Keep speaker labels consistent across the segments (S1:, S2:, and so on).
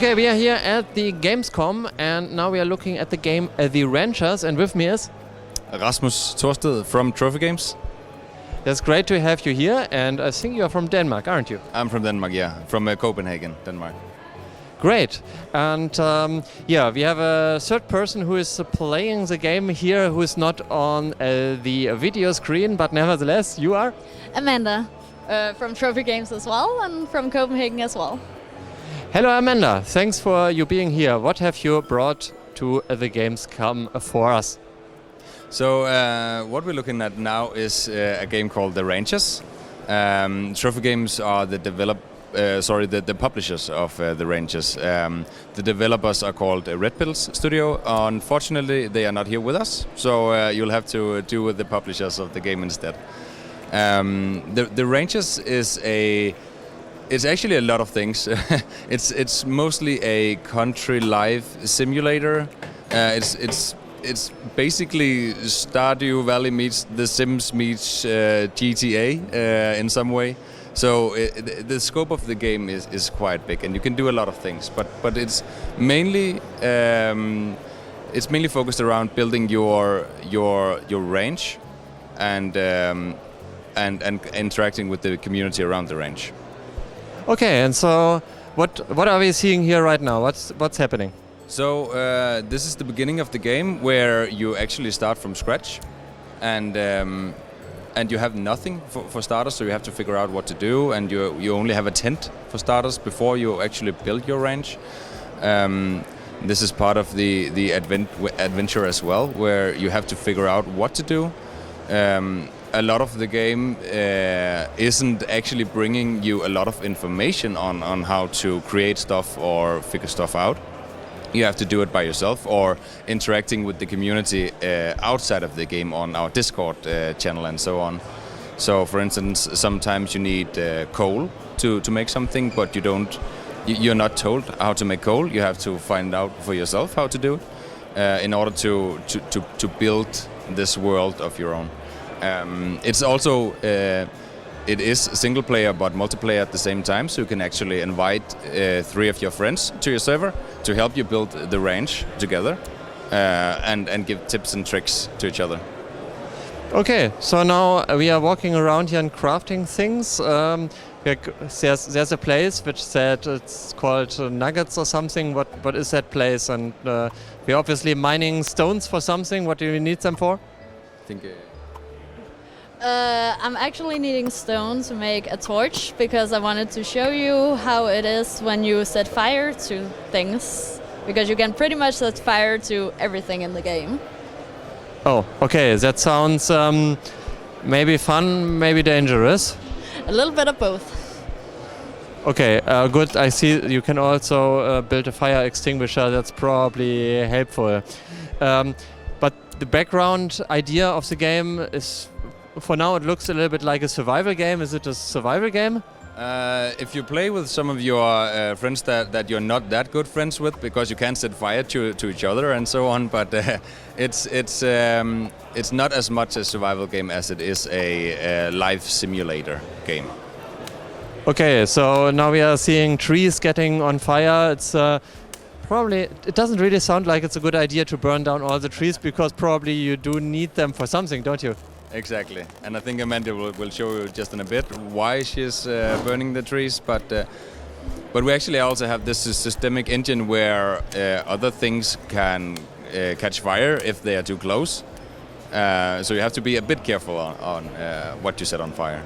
S1: Okay, we are here at the GamesCom and now we are looking at the game The Ranchers, and with me is
S2: Rasmus Torsted from Trophy Games.
S1: It's great to have you here, and I think you are from Denmark, aren't you?
S2: I'm from Denmark, yeah, from Copenhagen, Denmark.
S1: Great. And yeah, we have a third person who is playing the game here, who is not on the video screen, but nevertheless, you are?
S3: Amanda, from Trophy Games as well, and from Copenhagen as well.
S1: Hello Amanda, thanks for you being here. What have you brought to the Gamescom for us?
S2: So what we're looking at now is a game called The Ranchers. Trophy Games are the the publishers of The Ranchers. The developers are called Red Pills Studio. Unfortunately, they are not here with us, so you'll have to do with the publishers of the game instead. The Ranchers is it's actually a lot of things. It's mostly a country life simulator. It's basically Stardew Valley meets The Sims meets GTA in some way. So the scope of the game is quite big, and you can do a lot of things. But it's mainly focused around building your range and interacting with the community around the range.
S1: Okay, and so what are we seeing here right now? What's happening?
S2: So this is the beginning of the game where you actually start from scratch, and you have nothing for starters, so you have to figure out what to do, and you only have a tent for starters before you actually build your range. This is part of the adventure as well, where you have to figure out what to do. A lot of the game isn't actually bringing you a lot of information on how to create stuff or figure stuff out. You have to do it by yourself or interacting with the community outside of the game on our Discord channel and so on. So, for instance, sometimes you need coal to make something, but you're not told how to make coal. You have to find out for yourself how to do it in order to build this world of your own. It's also it is single player but multiplayer at the same time, so you can actually invite 3 of your friends to your server to help you build the range together and give tips and tricks to each other.
S1: Okay, so now we are walking around here and crafting things. There's a place which said it's called Nuggets or something. What is that place? And we're obviously mining stones for something. What do you need them for?
S2: I think.
S3: I'm actually needing stone to make a torch because I wanted to show you how it is when you set fire to things, because you can pretty much set fire to everything in the game.
S1: Oh, okay, that sounds maybe fun, maybe dangerous.
S3: A little bit of both.
S1: Okay, good. I see you can also build a fire extinguisher. That's probably helpful. But the background idea of the game is, for now, it looks a little bit like a survival game. Is it a survival game?
S2: If you play with some of your friends that you're not that good friends with, because you can't set fire to each other and so on, but it's not as much a survival game as it is a life simulator game.
S1: Okay, so now we are seeing trees getting on fire. It's probably, it doesn't really sound like it's a good idea to burn down all the trees, because probably you do need them for something, don't you?
S2: Exactly, and I think Amanda will show you just in a bit why she's burning the trees, but we actually also have this systemic engine where other things can catch fire if they are too close. So you have to be a bit careful on what you set on fire.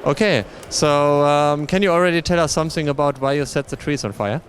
S1: Okay, so can you already tell us something about why you set the trees on fire?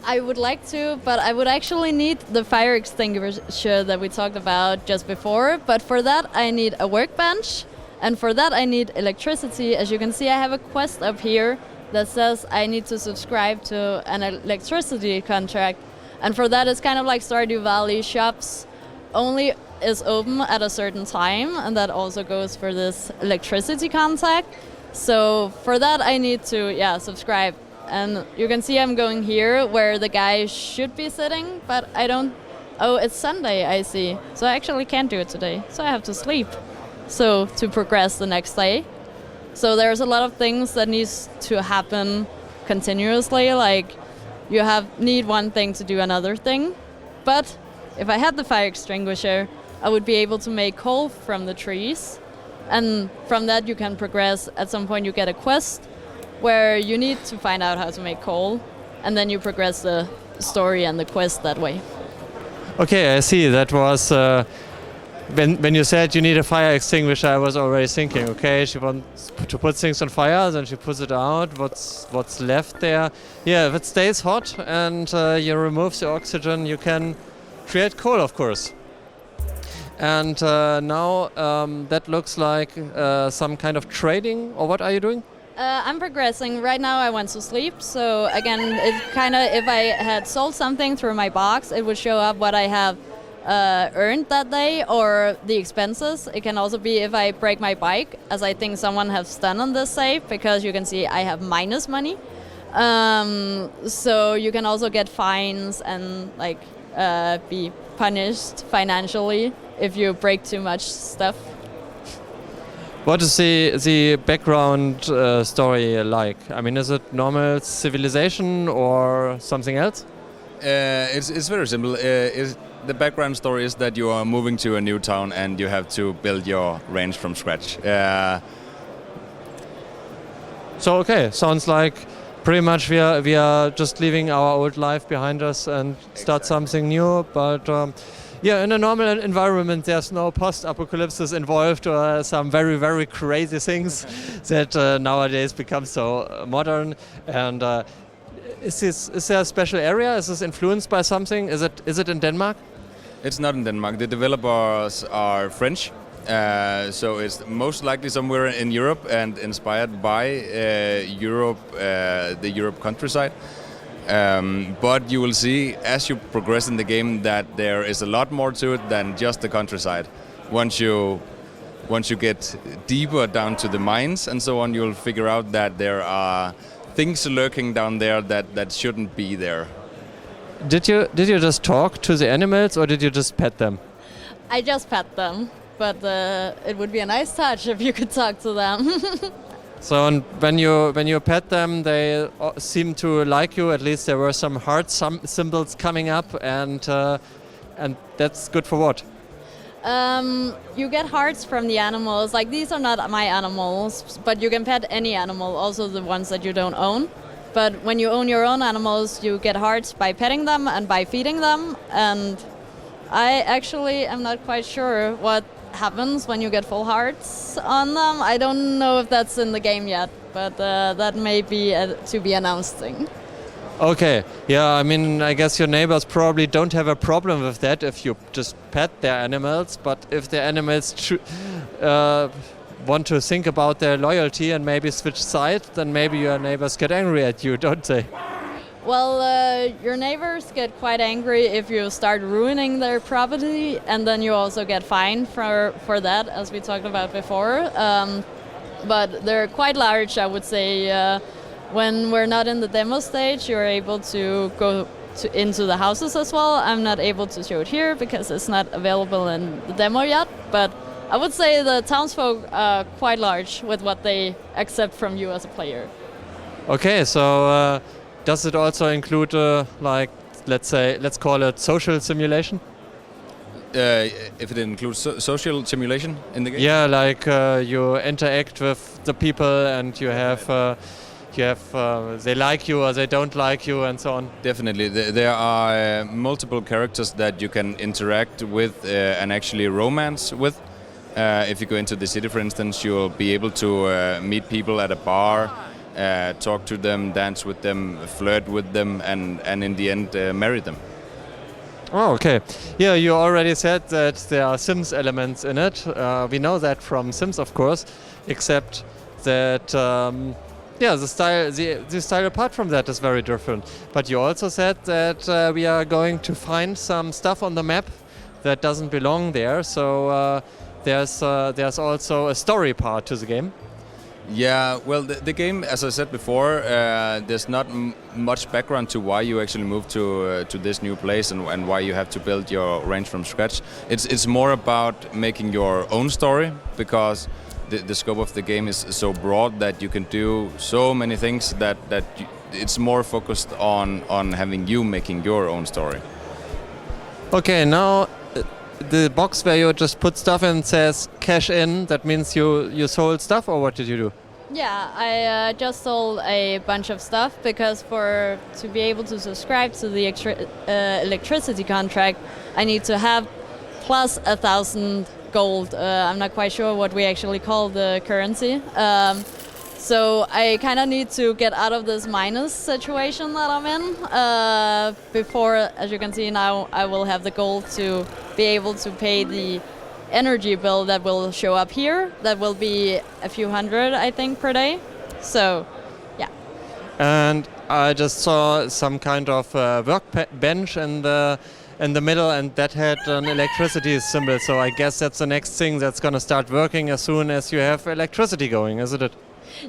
S3: I would like to, but I would actually need the fire extinguisher that we talked about just before. But for that, I need a workbench, and for that, I need electricity. As you can see, I have a quest up here that says I need to subscribe to an electricity contract. And for that, it's kind of like Stardew Valley. Shops only is open at a certain time, and that also goes for this electricity contract. So for that, I need to, subscribe. And you can see I'm going here where the guy should be sitting, but I don't. Oh, it's Sunday, I see. So I actually can't do it today. So I have to sleep. So to progress the next day. So there's a lot of things that needs to happen continuously, like you need one thing to do another thing. But if I had the fire extinguisher, I would be able to make coal from the trees. And from that you can progress. At some point you get a quest where you need to find out how to make coal. And then you progress the story and the quest that way.
S1: Okay, I see. That was when you said you need a fire extinguisher. I was already thinking, okay, she wants to put things on fire, then she puts it out. What's left there? Yeah, if it stays hot and you remove the oxygen, you can create coal, of course. And now that looks like some kind of trading. Or what are you doing?
S3: I'm progressing. Right now I went to sleep, so again, if I had sold something through my box, it would show up what I have earned that day or the expenses. It can also be if I break my bike, as I think someone has done on this save, because you can see I have minus money. So you can also get fines and like be punished financially if you break too much stuff.
S1: What is the background story like? I mean, is it normal civilization or something else?
S2: It's very simple. The background story is that you are moving to a new town and you have to build your range from scratch.
S1: So okay, sounds like pretty much we are just leaving our old life behind us and start something new. But yeah, in a normal environment, there's no post-apocalypse involved or some very, very crazy things that nowadays become so modern. And is there a special area? Is this influenced by something? Is it in Denmark?
S2: It's not in Denmark. The developers are French, so it's most likely somewhere in Europe and inspired by Europe, the Europe countryside. But you will see as you progress in the game that there is a lot more to it than just the countryside. Once you get deeper down to the mines and so on, you'll figure out that there are things lurking down there that shouldn't be there.
S1: Did you just talk to the animals or did you just pet them?
S3: I just pet them, but it would be a nice touch if you could talk to them.
S1: So and when you pet them, they seem to like you. At least there were some heart symbols coming up, and that's good for what?
S3: You get hearts from the animals. Like, these are not my animals, but you can pet any animal, also the ones that you don't own. But when you own your own animals, you get hearts by petting them and by feeding them. And I actually am not quite sure what happens when you get full hearts on them. I don't know if that's in the game yet, but that may be a to be announced thing.
S1: Okay, yeah, I mean, I guess your neighbors probably don't have a problem with that if you just pet their animals, but if the animals want to think about their loyalty and maybe switch sides, then maybe your neighbors get angry at you, don't they?
S3: Well, your neighbors get quite angry if you start ruining their property, and then you also get fined for that, as we talked about before. But they're quite large, I would say. When we're not in the demo stage, you're able to go into the houses as well. I'm not able to show it here because it's not available in the demo yet, but I would say the townsfolk are quite large with what they accept from you as a player.
S1: Okay, so does it also include, like, let's call it social simulation?
S2: If it includes social simulation in the game?
S1: Yeah, like you interact with the people and you have they like you or they don't like you and so on.
S2: Definitely. There are multiple characters that you can interact with and actually romance with. If you go into the city, for instance, you'll be able to meet people at a bar, talk to them, dance with them, flirt with them, and in the end marry them.
S1: Oh, okay. Yeah, you already said that there are Sims elements in it. We know that from Sims, of course, except that the style apart from that is very different. But you also said that we are going to find some stuff on the map that doesn't belong there. So there's also a story part to the game.
S2: Yeah, well, the game, as I said before, there's not much background to why you actually moved to this new place and why you have to build your range from scratch. It's more about making your own story, because the scope of the game is so broad that you can do so many things that it's more focused on having you making your own story.
S1: Okay, now the box where you just put stuff in says cash in. That means you sold stuff, or what did you do?
S3: Yeah, I just sold a bunch of stuff because to be able to subscribe to the electricity contract, I need to have plus 1,000 gold. I'm not quite sure what we actually call the currency. So I kind of need to get out of this minus situation that I'm in before, as you can see now, I will have the gold to be able to pay the energy bill that will show up here. That will be a few hundred, I think, per day. So, yeah.
S1: And I just saw some kind of workbench in the middle, and that had an electricity symbol. So I guess that's the next thing that's going to start working as soon as you have electricity going, isn't it?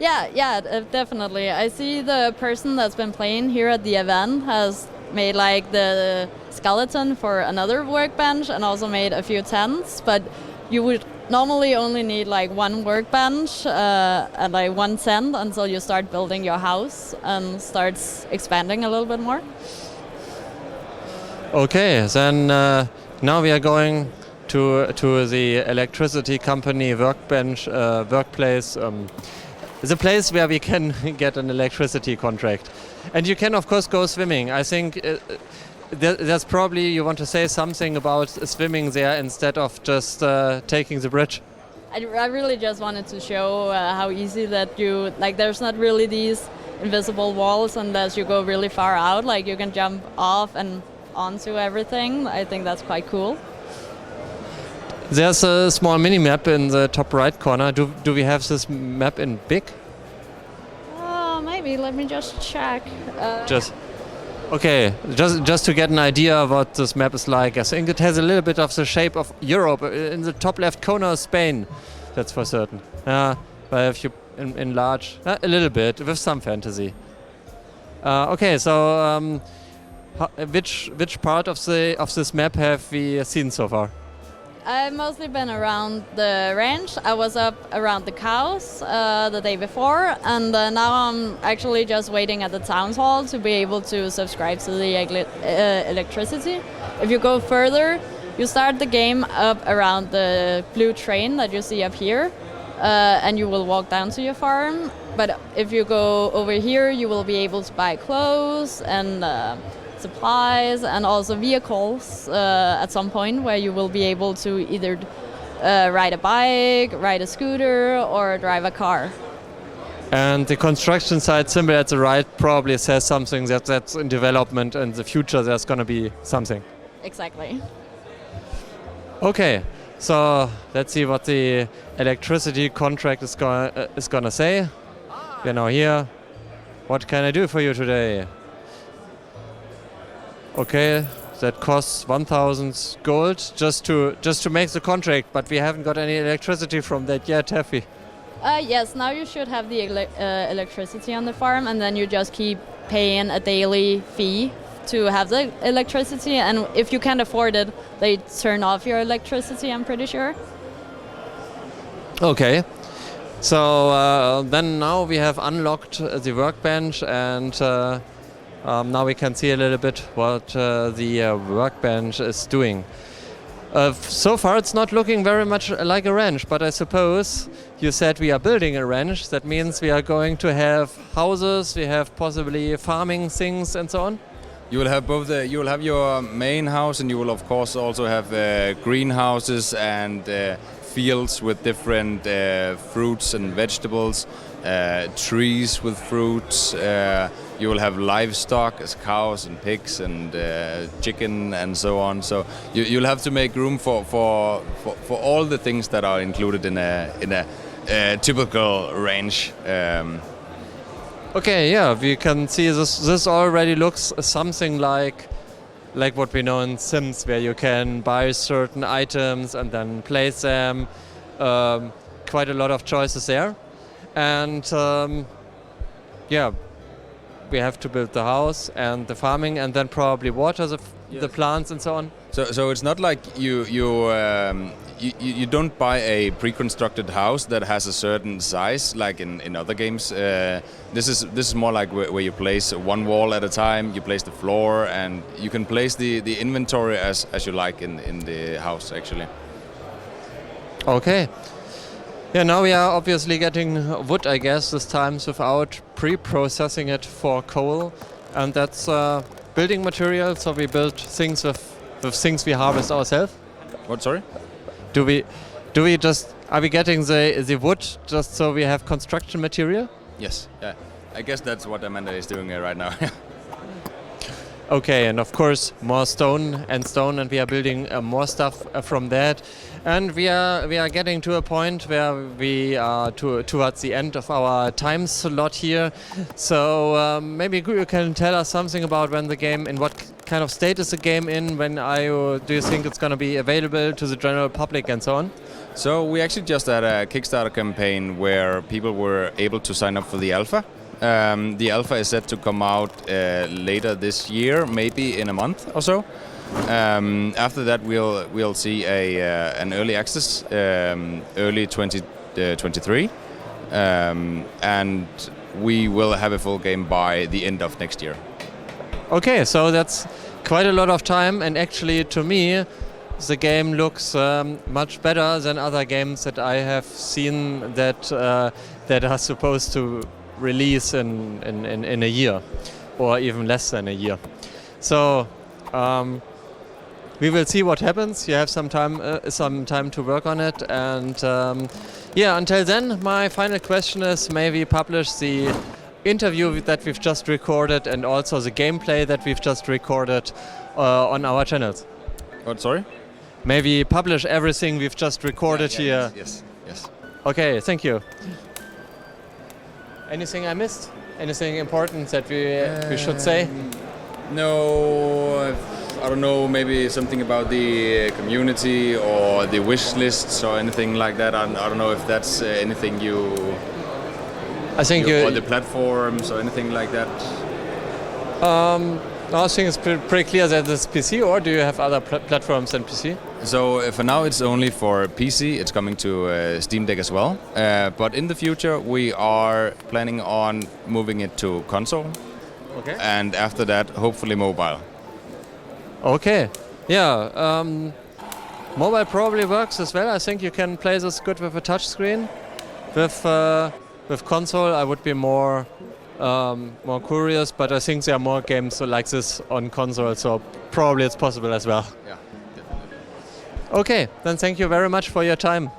S3: Yeah, definitely. I see the person that's been playing here at the event has made like the skeleton for another workbench and also made a few tents, but you would normally only need like one workbench and like one tent until you start building your house and starts expanding a little bit more.
S1: Okay, then now we are going to the electricity company workplace. It's a place where we can get an electricity contract. And you can, of course, go swimming. I think there's probably, you want to say something about swimming there instead of just taking the bridge.
S3: I really just wanted to show how easy that there's not really these invisible walls, and as you go really far out, like you can jump off and onto everything. I think that's quite cool.
S1: There's a small mini-map in the top right corner. Do we have this map in big?
S3: Maybe. Let me just check.
S1: Just to get an idea of what this map is like. I think it has a little bit of the shape of Europe. In the top left corner is Spain. That's for certain. But if you enlarge a little bit with some fantasy. Okay, so which part of this map have we seen so far?
S3: I've mostly been around the ranch. I was up around the cows the day before, and now I'm actually just waiting at the town hall to be able to subscribe to the electricity. If you go further, you start the game up around the blue train that you see up here, and you will walk down to your farm. But if you go over here, you will be able to buy clothes and supplies and also vehicles at some point, where you will be able to either ride a bike, ride a scooter, or drive a car.
S1: And the construction site symbol at the right probably says something that's in development, and in the future there's going to be something.
S3: Exactly.
S1: Okay, so let's see what the electricity contract is gonna say. We're now here. What can I do for you today? Okay, that costs 1,000 gold just to make the contract, but we haven't got any electricity from that yet, have we?
S3: Yes, now you should have the electricity on the farm, and then you just keep paying a daily fee to have the electricity, and if you can't afford it, they turn off your electricity, I'm pretty sure.
S1: Okay, so then now we have unlocked the workbench, and now we can see a little bit what the workbench is doing. So far it's not looking very much like a ranch, but I suppose you said we are building a ranch. That means we are going to have houses, we have possibly farming things and so on?
S2: You will have both. You will have your main house, and you will of course also have greenhouses and fields with different fruits and vegetables, trees with fruits. You will have livestock as cows and pigs and chicken and so on. So you'll have to make room for all the things that are included in a typical ranch.
S1: Okay, yeah, we can see this already looks something like what we know in Sims, where you can buy certain items and then place them. Quite a lot of choices there. And yeah, we have to build the house and the farming and then probably water the plants and so on.
S2: So it's not like you you don't buy a pre-constructed house that has a certain size like in other games. This is more like where you place one wall at a time. You place the floor, and you can place the inventory as you like in the house actually.
S1: Okay. Yeah, now we are obviously getting wood, I guess, this time without pre-processing it for coal, and that's building material. So we build things with things we harvest ourselves.
S2: What? Sorry?
S1: Are we getting the wood just so we have construction material?
S2: Yes. Yeah. I guess that's what Amanda is doing right now.
S1: Okay, and of course more stone, and we are building more stuff from that, and we are getting to a point where we are towards the end of our time slot here. So maybe you can tell us something about when the game, in what kind of state is the game in, when do you think it's going to be available to the general public and so on?
S2: So we actually just had a Kickstarter campaign where people were able to sign up for the alpha. The alpha is set to come out later this year, maybe in a month or so. After that, we'll see an early access, early 2023, and we will have a full game by the end of next year.
S1: Okay, so that's quite a lot of time, and actually, to me, the game looks much better than other games that I have seen that are supposed to release in a year, or even less than a year. So we will see what happens. You have some time to work on it, and yeah. Until then, my final question is: maybe publish the interview that we've just recorded and also the gameplay that we've just recorded on our channels.
S2: What? Sorry?
S1: Maybe publish everything we've just recorded here.
S2: Yes.
S1: Okay, thank you. Anything I missed? Anything important that we should say?
S2: No, I don't know, maybe something about the community or the wish lists or anything like that. I don't know if that's anything
S1: I think
S2: or the platforms or anything like that.
S1: I think it's pretty clear that it's PC, or do you have other platforms than PC?
S2: So for now it's only for PC. It's coming to Steam Deck as well. But in the future we are planning on moving it to console.
S1: Okay.
S2: And after that, hopefully mobile.
S1: Okay. Yeah. Mobile probably works as well. I think you can play this good with a touch screen. With console, I would be more curious, but I think there are more games like this on console, so probably it's possible as well.
S2: Yeah.
S1: Okay, then thank you very much for your time.